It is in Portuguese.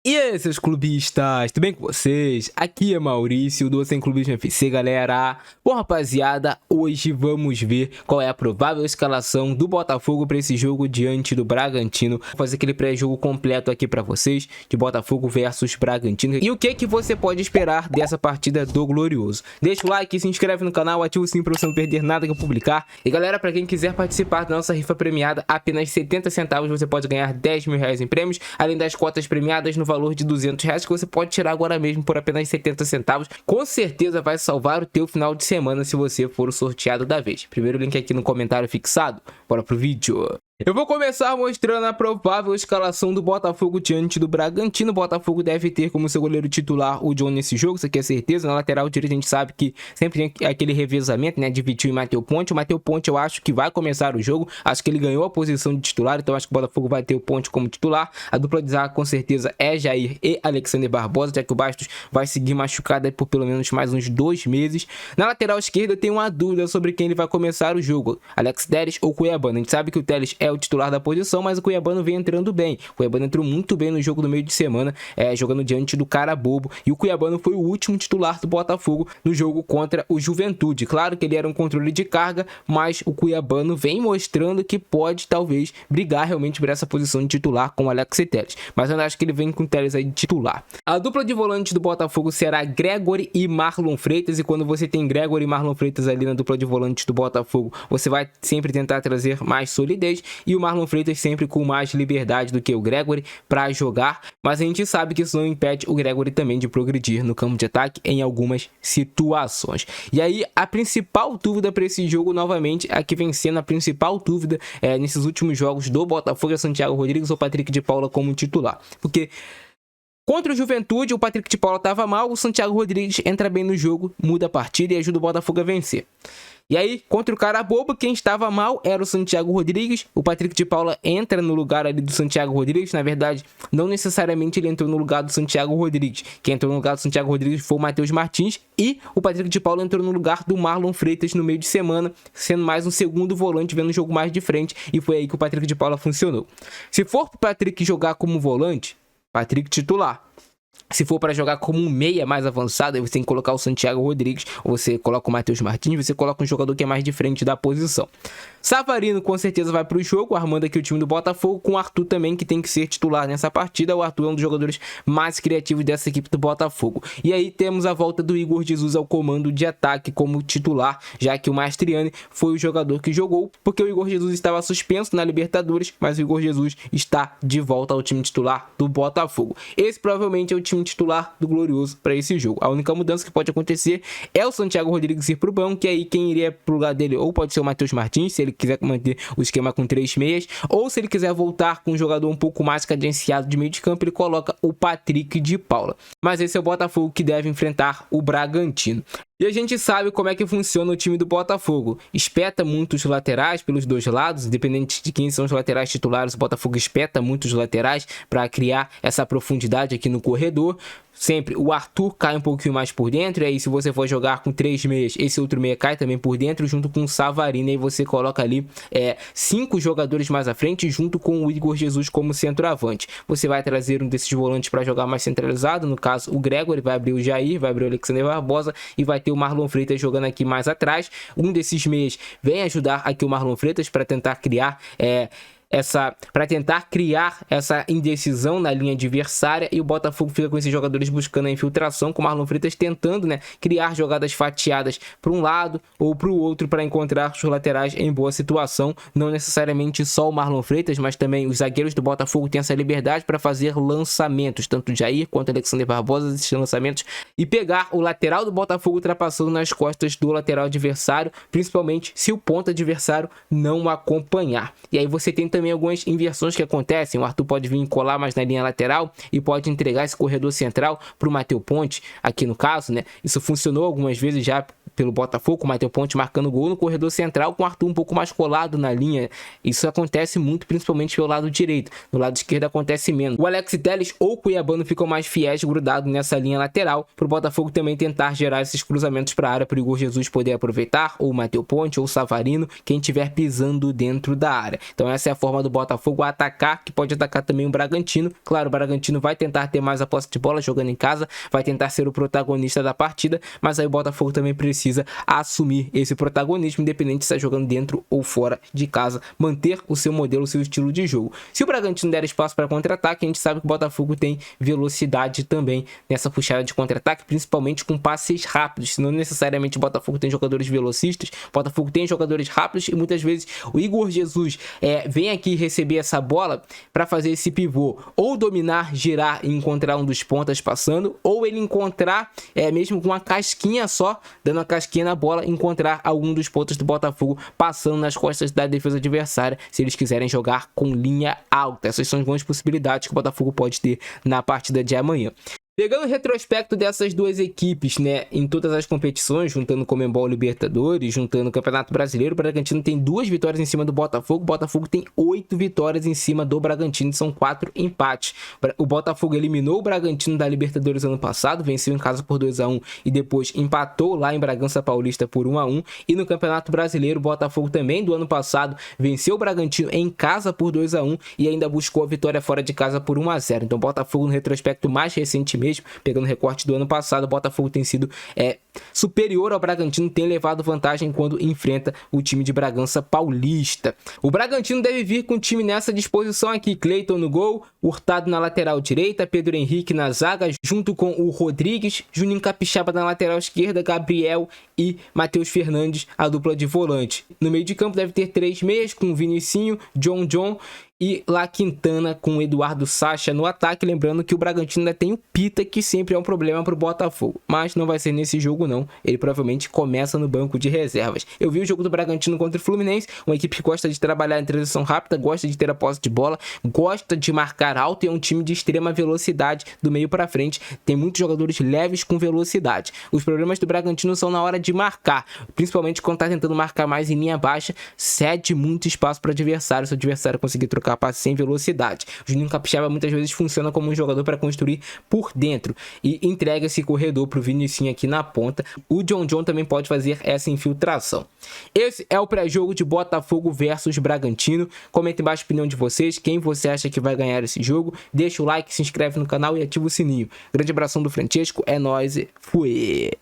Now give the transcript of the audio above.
E aí, seus clubistas, tudo bem com vocês? Aqui é Maurício do Sem Clubismo FC, galera. Bom, rapaziada, hoje vamos ver qual é a provável escalação do Botafogo para esse jogo diante do Bragantino. Vou fazer aquele pré-jogo completo aqui para vocês, de Botafogo versus Bragantino. E o que você pode esperar dessa partida do Glorioso? Deixa o like, se inscreve no canal, ativa o sininho para você não perder nada que eu publicar. E galera, para quem quiser participar da nossa rifa premiada, apenas 70 centavos você pode ganhar 10 mil reais em prêmios, além das cotas premiadas no valor de 200 reais que você pode tirar agora mesmo por apenas 70 centavos. Com certeza vai salvar o teu final de semana se você for o sorteado da vez. Primeiro link aqui no comentário fixado. Bora pro vídeo. Eu vou começar mostrando a provável escalação do Botafogo diante do Bragantino. O Botafogo deve ter como seu goleiro titular o John nesse jogo, isso aqui é certeza. Na lateral direita a gente sabe que sempre tem aquele revezamento, né, de Vitinho e Matheus Ponte. O Matheus Ponte eu acho que vai começar o jogo, acho que ele ganhou a posição de titular, então acho que o Botafogo vai ter o Ponte como titular. A dupla de zaga com certeza é Jair e Alexander Barbosa, já que o Bastos vai seguir machucado aí por pelo menos mais uns 2 meses. Na lateral esquerda eu tenho uma dúvida sobre quem ele vai começar o jogo, Alex Telles ou Cuiabano. A gente sabe que o Telles é o titular da posição, mas o Cuiabano vem entrando bem. O Cuiabano entrou muito bem no jogo do meio de semana, jogando diante do Carabobo, e o Cuiabano foi o último titular do Botafogo no jogo contra o Juventude. Claro que ele era um controle de carga, mas o Cuiabano vem mostrando que pode talvez brigar realmente por essa posição de titular com o Alex Telles, mas eu acho que ele vem com o Telles aí de titular. A dupla de volantes do Botafogo será Gregory e Marlon Freitas, e quando você tem Gregory e Marlon Freitas ali na dupla de volantes do Botafogo, você vai sempre tentar trazer mais solidez, e o Marlon Freitas sempre com mais liberdade do que o Gregory para jogar, mas a gente sabe que isso não impede o Gregory também de progredir no campo de ataque em algumas situações. E aí a principal dúvida para esse jogo, novamente, a que vem sendo a principal dúvida nesses últimos jogos do Botafogo, é Santiago Rodrigues ou Patrick de Paula como titular, porque contra o Juventude o Patrick de Paula estava mal, o Santiago Rodrigues entra bem no jogo, muda a partida e ajuda o Botafogo a vencer. E aí, contra o Carabobo, quem estava mal era o Santiago Rodrigues. O Patrick de Paula entra no lugar ali do Santiago Rodrigues. Na verdade, não necessariamente ele entrou no lugar do Santiago Rodrigues. Quem entrou no lugar do Santiago Rodrigues foi o Matheus Martins. E o Patrick de Paula entrou no lugar do Marlon Freitas no meio de semana, sendo mais um segundo volante, vendo o jogo mais de frente. E foi aí que o Patrick de Paula funcionou. Se for para o Patrick jogar como volante, Patrick titular. Se for para jogar como um meia mais avançado, aí você tem que colocar o Santiago Rodrigues, ou você coloca o Matheus Martins, você coloca um jogador que é mais de frente da posição. Savarino com certeza vai para o jogo, armando aqui o time do Botafogo, com o Arthur também, que tem que ser titular nessa partida. O Arthur é um dos jogadores mais criativos dessa equipe do Botafogo. E aí temos a volta do Igor Jesus ao comando de ataque como titular, já que o Mastriani foi o jogador que jogou, porque o Igor Jesus estava suspenso na Libertadores, mas o Igor Jesus está de volta ao time titular do Botafogo. Esse provavelmente é o time titular do Glorioso para esse jogo. A única mudança que pode acontecer é o Santiago Rodrigues ir para o banco, que aí quem iria para o lugar dele ou pode ser o Matheus Martins, se ele quiser manter o esquema com 3 meias, ou se ele quiser voltar com um jogador um pouco mais cadenciado de meio de campo, ele coloca o Patrick de Paula. Mas esse é o Botafogo que deve enfrentar o Bragantino. E a gente sabe como é que funciona o time do Botafogo. Espeta muito os laterais pelos dois lados, independente de quem são os laterais titulares, o Botafogo espeta muito os laterais para criar essa profundidade aqui no corredor. Sempre o Arthur cai um pouquinho mais por dentro, e aí se você for jogar com 3 meias, esse outro meia cai também por dentro, junto com o Savarino, e aí você coloca ali 5 jogadores mais à frente, junto com o Igor Jesus como centroavante. Você vai trazer um desses volantes para jogar mais centralizado, no caso o Gregory, vai abrir o Jair, vai abrir o Alexander Barbosa, e vai ter o Marlon Freitas jogando aqui mais atrás. Um desses meias vem ajudar aqui o Marlon Freitas para tentar criar essa indecisão na linha adversária, e o Botafogo fica com esses jogadores buscando a infiltração, com o Marlon Freitas tentando, criar jogadas fatiadas para um lado ou para o outro para encontrar os laterais em boa situação. Não necessariamente só o Marlon Freitas, mas também os zagueiros do Botafogo têm essa liberdade para fazer lançamentos, tanto o Jair quanto o Alexander Barbosa, esses lançamentos, e pegar o lateral do Botafogo ultrapassando nas costas do lateral adversário, principalmente se o ponta adversário não acompanhar. E aí você tem também algumas inversões que acontecem. O Arthur pode vir colar mais na linha lateral e pode entregar esse corredor central para o Matheus Ponte, aqui no caso, Isso funcionou algumas vezes já pelo Botafogo, com o Matheus Ponte marcando gol no corredor central, com o Arthur um pouco mais colado na linha. Isso acontece muito, principalmente pelo lado direito. No lado esquerdo acontece menos. O Alex Telles ou o Cuiabano ficam mais fiéis, grudados nessa linha lateral, para o Botafogo também tentar gerar esses cruzamentos para a área, para o Igor Jesus poder aproveitar, ou o Matheus Ponte, ou o Savarino, quem estiver pisando dentro da área. Então essa é a forma forma do Botafogo a atacar, que pode atacar também o Bragantino. Claro, o Bragantino vai tentar ter mais a posse de bola jogando em casa, vai tentar ser o protagonista da partida, mas aí o Botafogo também precisa assumir esse protagonismo, independente de estar jogando dentro ou fora de casa, manter o seu modelo, o seu estilo de jogo. Se o Bragantino der espaço para contra-ataque, a gente sabe que o Botafogo tem velocidade também nessa puxada de contra-ataque, principalmente com passes rápidos. Não necessariamente o Botafogo tem jogadores velocistas, o Botafogo tem jogadores rápidos e muitas vezes o Igor Jesus vem aqui receber essa bola para fazer esse pivô, ou dominar, girar e encontrar um dos pontas passando, ou ele encontrar, mesmo com uma casquinha só, dando uma casquinha na bola, encontrar algum dos pontas do Botafogo passando nas costas da defesa adversária, se eles quiserem jogar com linha alta. Essas são as boas possibilidades que o Botafogo pode ter na partida de amanhã. Pegando o retrospecto dessas duas equipes, né, em todas as competições, juntando Conmebol Libertadores, juntando o Campeonato Brasileiro, o Bragantino tem 2 vitórias em cima do Botafogo, o Botafogo tem 8 vitórias em cima do Bragantino, são 4 empates. O Botafogo eliminou o Bragantino da Libertadores ano passado, venceu em casa por 2-1 e depois empatou lá em Bragança Paulista por 1-1, e no Campeonato Brasileiro, o Botafogo também do ano passado venceu o Bragantino em casa por 2-1 e ainda buscou a vitória fora de casa por 1-0. Então o Botafogo no retrospecto mais recente mesmo, pegando o recorte do ano passado, o Botafogo tem sido superior ao Bragantino, tem levado vantagem quando enfrenta o time de Bragança Paulista. O Bragantino deve vir com o time nessa disposição aqui: Cleiton no gol, Hurtado na lateral direita, Pedro Henrique na zaga, junto com o Rodrigues, Juninho Capixaba na lateral esquerda, Gabriel e Matheus Fernandes, a dupla de volante. No meio de campo deve ter 3 meias, com Vinicinho, John e La Quintana com Eduardo Sacha no ataque. Lembrando que o Bragantino ainda tem o Pita, que sempre é um problema para o Botafogo, mas não vai ser nesse jogo não, ele provavelmente começa no banco de reservas. Eu vi o jogo do Bragantino contra o Fluminense, uma equipe que gosta de trabalhar em transição rápida, gosta de ter a posse de bola, gosta de marcar alto e é um time de extrema velocidade do meio para frente, tem muitos jogadores leves com velocidade. Os problemas do Bragantino são na hora de marcar, principalmente quando está tentando marcar mais em linha baixa, cede muito espaço para o adversário, se o adversário conseguir trocar passe sem velocidade. O Juninho Capixaba muitas vezes funciona como um jogador para construir por dentro e entrega esse corredor para o Vinicinho aqui na ponta. O John também pode fazer essa infiltração. Esse é o pré-jogo de Botafogo versus Bragantino. Comenta embaixo a opinião de vocês, quem você acha que vai ganhar esse jogo. Deixa o like, se inscreve no canal e ativa o sininho. Grande abração do Francesco, é nóis e fui!